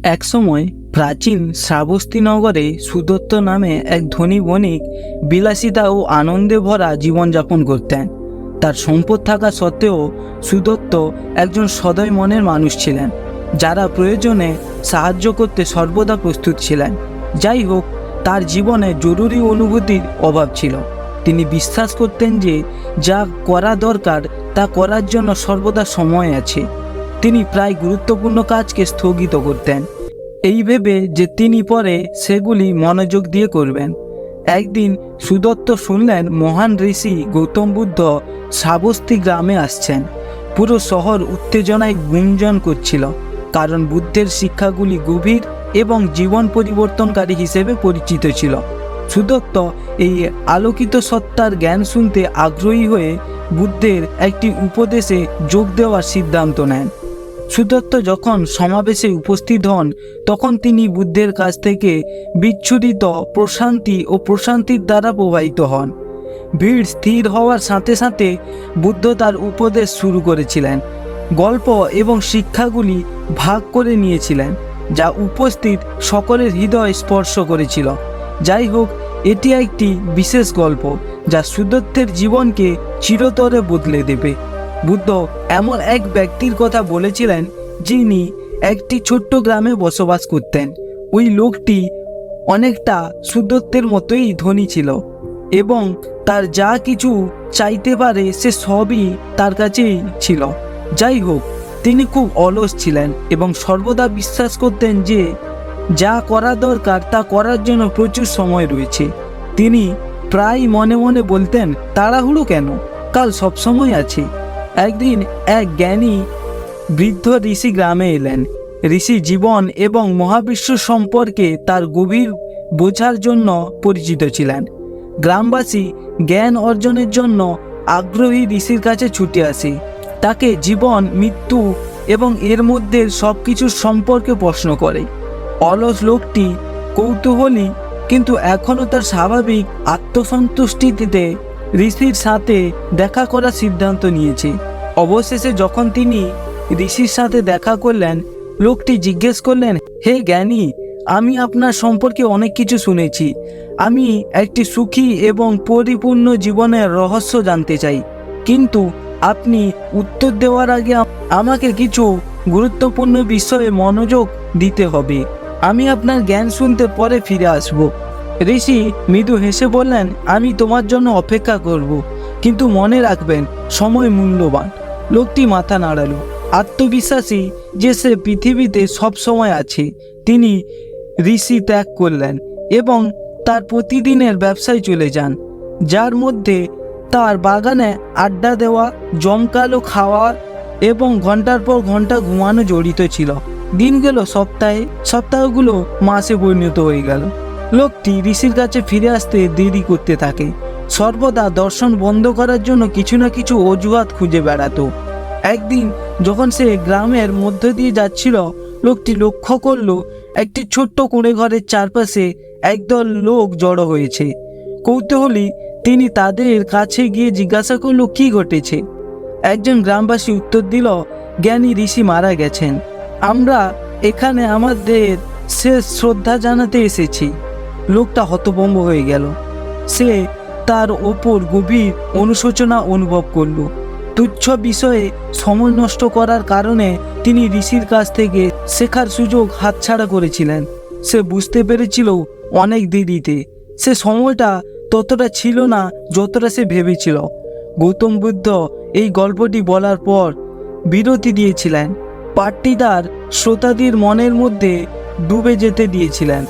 একসময় প্রাচীন শ্রাবস্তী নগরে সুদত্ত নামে এক ধনী বণিক বিলাসিতা ও আনন্দে ভরা জীবনযাপন করতেন। তার সম্পদ থাকা সত্ত্বেও সুদত্ত একজন সদয় মনের মানুষ ছিলেন, যারা প্রয়োজনে সাহায্য করতে সর্বদা প্রস্তুত ছিলেন। যাই হোক, তার জীবনে জরুরি অনুভূতির অভাব ছিল। তিনি বিশ্বাস করতেন যে যা করা দরকার তা করার জন্য সর্বদা সময় আছে। তিনি প্রায় গুরুত্বপূর্ণ কাজকে স্থগিত করতেন, এই ভেবে যে তিনি পরে সেগুলি মনোযোগ দিয়ে করবেন। একদিন সুদত্ত শুনলেন মহান ঋষি গৌতম বুদ্ধ শ্রাবস্তী গ্রামে আসছেন। পুরো শহর উত্তেজনায় গুঞ্জন করছিল, কারণ বুদ্ধের শিক্ষাগুলি গভীর এবং জীবন পরিবর্তনকারী হিসেবে পরিচিত ছিল। সুদত্ত এই আলোকিত সত্তার জ্ঞান শুনতে আগ্রহী হয়ে বুদ্ধের একটি উপদেশে যোগ দেওয়ার সিদ্ধান্ত নেন। সুদত্ত যখন সমাবেশে উপস্থিত হন, তখন তিনি বুদ্ধের কাছ থেকে বিচ্ছুরিত প্রশান্তি ও প্রশান্তির দ্বারা প্রবাহিত হন। ভিড় স্থির হওয়ার সাথে সাথে বুদ্ধ তার উপদেশ শুরু করেছিলেন। গল্প এবং শিক্ষাগুলি ভাগ করে নিয়েছিলেন, যা উপস্থিত সকলের হৃদয় স্পর্শ করেছিল। যাই হোক, এটি একটি বিশেষ গল্প যা সুদত্তের জীবনকে চিরতরে বদলে দেবে। বুদ্ধ এমন এক ব্যক্তির কথা বলেছিলেন, যিনি একটি ছোট্ট গ্রামে বসবাস করতেন। ওই লোকটি অনেকটা সুদত্তের মতোই ধনী ছিল এবং তার যা কিছু চাইতে পারে সে সবই তার কাছেই ছিল। যাই হোক, তিনি খুব অলস ছিলেন এবং সর্বদা বিশ্বাস করতেন যে যা করা দরকার তা করার জন্য প্রচুর সময় রয়েছে। তিনি প্রায় মনে মনে বলতেন, তাড়াহুড়ো কেন, কাল সব সময় আছে। একদিন এক জ্ঞানী বৃদ্ধ ঋষি গ্রামে এলেন। ঋষি জীবন এবং মহাবিশ্ব সম্পর্কে তার গভীর বোঝার জন্য পরিচিত ছিলেন। গ্রামবাসী জ্ঞান অর্জনের জন্য আগ্রহী ঋষির কাছে ছুটে আসে। তাকে জীবন, মৃত্যু এবং এর মধ্যে সব কিছুর সম্পর্কে প্রশ্ন করে। অলস লোকটি কৌতূহলী, কিন্তু এখনও তার স্বাভাবিক আত্মসন্তুষ্টিতে ঋষির সাথে দেখা করার সিদ্ধান্ত নিয়েছে। অবশেষে যখন তিনি ঋষির সাথে দেখা করলেন, লোকটি জিজ্ঞেস করলেন, হে জ্ঞানী, আমি আপনার সম্পর্কে অনেক কিছু শুনেছি। আমি একটি সুখী এবং পরিপূর্ণ জীবনের রহস্য জানতে চাই, কিন্তু আপনি উত্তর দেওয়ার আগে আমাকে কিছু গুরুত্বপূর্ণ বিষয়ে মনোযোগ দিতে হবে। আমি আপনার জ্ঞান শুনতে পরে ফিরে আসব। ঋষি মৃদু হেসে বললেন, আমি তোমার জন্য অপেক্ষা করব, কিন্তু মনে রাখবেন সময় মূল্যবান। লোকটি মাথা নাড়ালো, আত্মবিশ্বাসী যে সে পৃথিবীতে সব সময় আছে। তিনি ঋষি ত্যাগ করলেন এবং তার প্রতিদিনের ব্যবসায় চলে যান, যার মধ্যে তার বাগানে আড্ডা দেওয়া, জমকালো খাওয়া এবং ঘন্টার পর ঘন্টা ঘুমানো জড়িত ছিল। দিন গেল সপ্তাহে, সপ্তাহগুলো মাসে পরিণত হয়ে গেল। লোকটি ঋষির কাছে ফিরে আসতে দেরি করতে থাকে, সর্বদা দর্শন বন্ধ করার জন্য কিছু না কিছু অজুহাত খুঁজে বেড়াতো। একদিন যখন সে গ্রামের মধ্য দিয়ে যাচ্ছিল, লোকটি লক্ষ্য করল একটি ছোট্ট কুঁড়ে ঘরের চারপাশে একদল লোক জড়ো হয়েছে। কৌতূহলী তিনি তাদের কাছে গিয়ে জিজ্ঞাসা করল, কি ঘটেছে? একজন গ্রামবাসী উত্তর দিল, জ্ঞানী ঋষি মারা গেছেন। আমরা এখানে আমাদের শেষ শ্রদ্ধা জানাতে এসেছি। লোকটা হতভম্ব হয়ে গেল। সে তার ওপর গভীর অনুশোচনা অনুভব করল। তুচ্ছ বিষয়ে সময় নষ্ট করার কারণে তিনি ঋষির কাছ থেকে শেখার সুযোগ হাতছাড়া করেছিলেন। সে বুঝতে পেরেছিল অনেক দেরিতে। সে সময়টা ততটা ছিল না যতটা সে ভেবেছিল। গৌতম বুদ্ধ এই গল্পটি বলার পর বিরতি দিয়েছিলেন। পাঠটি তার শ্রোতাদের মনের মধ্যে ডুবে যেতে দিয়েছিলেন।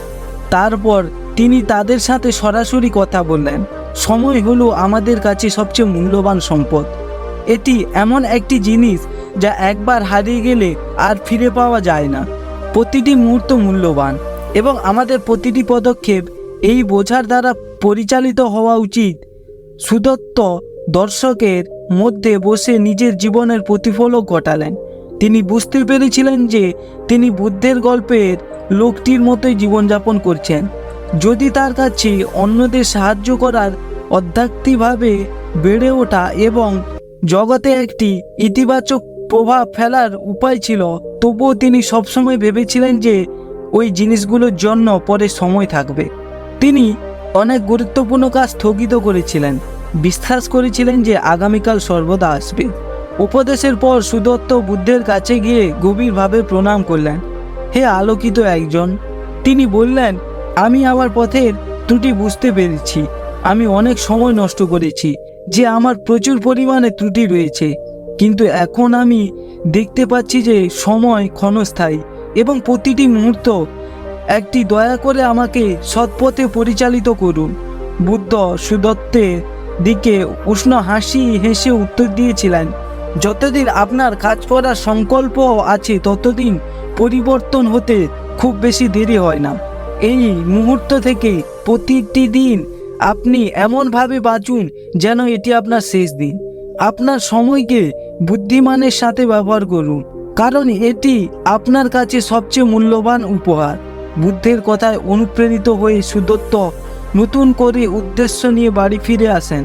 তারপর তিনি তাদের সাথে সরাসরি কথা বললেন, সময় হলো আমাদের কাছে সবচেয়ে মূল্যবান সম্পদ। এটি এমন একটি জিনিস যা একবার হারিয়ে গেলে আর ফিরে পাওয়া যায় না। প্রতিটি মুহূর্ত মূল্যবান এবং আমাদের প্রতিটি পদক্ষেপ এই বোঝার দ্বারা পরিচালিত হওয়া উচিত। সুদত্ত দর্শকের মধ্যে বসে নিজের জীবনের প্রতিফলক ঘটালেন। তিনি বুঝতে পেরেছিলেন যে তিনি বুদ্ধের গল্পের লোকটির মতোই জীবনযাপন করছেন। যদি তার কাছে অন্যদের সাহায্য করার আধ্যাত্মিকভাবে বেড়ে ওঠা এবং জগতে একটি ইতিবাচক প্রভাব ফেলার উপায় ছিল, তবুও তিনি সবসময় ভেবেছিলেন যে ওই জিনিসগুলোর জন্য পরে সময় থাকবে। তিনি অনেক গুরুত্বপূর্ণ কাজ স্থগিত করেছিলেন, বিশ্বাস করেছিলেন যে আগামীকাল সর্বদা আসবে। উপদেশের পর সুদত্ত বুদ্ধের কাছে গিয়ে গভীরভাবে প্রণাম করলেন। হে আলোকিত একজন, তিনি বললেন, আমি আমার পথের ত্রুটি বুঝতে পেরেছি। আমি অনেক সময় নষ্ট করেছি, যে আমার প্রচুর পরিমাণে ত্রুটি রয়েছে, কিন্তু এখন আমি দেখতে পাচ্ছি যে সময় ক্ষণস্থায়ী এবং প্রতিটি মুহূর্ত একটি। দয়া করে আমাকে সৎপথে পরিচালিত করুন। বুদ্ধ সুদত্তের দিকে উষ্ণ হাসি হেসে উত্তর দিয়েছিলেন, যতদিন আপনার কাজ করার সংকল্প আছে ততদিন পরিবর্তন হতে খুব বেশি দেরি হয় না। এই মুহূর্ত থেকে প্রতিটি দিন আপনি এমনভাবে বাঁচুন যেন এটি আপনার শেষ দিন। আপনার সময়কে বুদ্ধিমানের সাথে ব্যবহার করুন, কারণ এটি আপনার কাছে সবচেয়ে মূল্যবান উপহার। বুদ্ধের কথায় অনুপ্রাণিত হয়ে সুদত্ত নতুন করে উদ্দেশ্য নিয়ে বাড়ি ফিরে আসেন।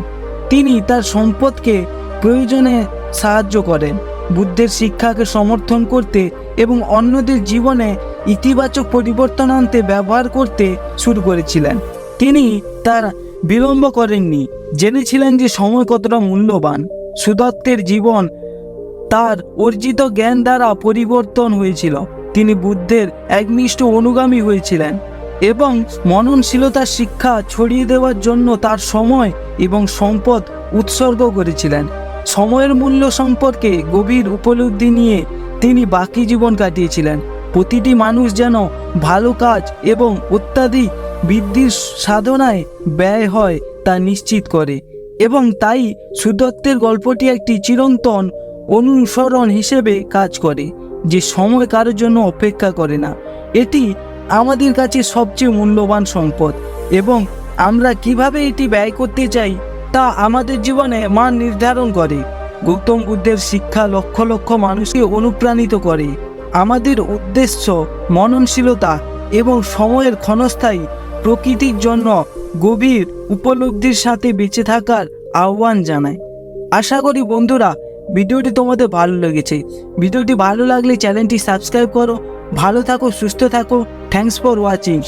তিনি তার সম্পদকে প্রয়োজনে সাহায্য করেন, বুদ্ধের শিক্ষাকে সমর্থন করতে এবং অন্যদের জীবনে ইতিবাচক পরিবর্তন আনতে ব্যবহার করতে শুরু করেছিলেন। তিনি তার বিলম্ব করেননি, জেনেছিলেন যে সময় কতটা মূল্যবান। সুদত্তের জীবন তার অর্জিত জ্ঞান দ্বারা পরিবর্তন হয়েছিল। তিনি বুদ্ধের একনিষ্ঠ অনুগামী হয়েছিলেন এবং মননশীলতার শিক্ষা ছড়িয়ে দেওয়ার জন্য তার সময় এবং সম্পদ উৎসর্গ করেছিলেন। সময়ের মূল্য সম্পর্কে গভীর উপলব্ধি নিয়ে তিনি বাকি জীবন কাটিয়েছিলেন। প্রতিটি মানুষ যেন ভালো কাজ এবং অত্যাধিক বৃদ্ধির সাধনায় ব্যয় হয় তা নিশ্চিত করে, এবং তাই সুদত্তের গল্পটি একটি চিরন্তন অনুসরণ হিসেবে কাজ করে, যে সময় কারোর জন্য অপেক্ষা করে না। এটি আমাদের কাছে সবচেয়ে মূল্যবান সম্পদ, এবং আমরা কিভাবে এটি ব্যয় করতে চাই তা আমাদের জীবনে মান নির্ধারণ করে। গৌতম বুদ্ধের শিক্ষা লক্ষ লক্ষ মানুষকে অনুপ্রাণিত করে, আমাদের উদ্দেশ্য, মননশীলতা এবং সময়ের ক্ষণস্থায়ী প্রকৃতির জন্য গভীর উপলব্ধির সাথে বেঁচে থাকার আহ্বান জানায়। আশা করি বন্ধুরা ভিডিওটি তোমাদের ভালো লেগেছে। ভিডিওটি ভালো লাগলে চ্যানেলটি সাবস্ক্রাইব করো। ভালো থাকো, সুস্থ থাকো। Thanks for watching.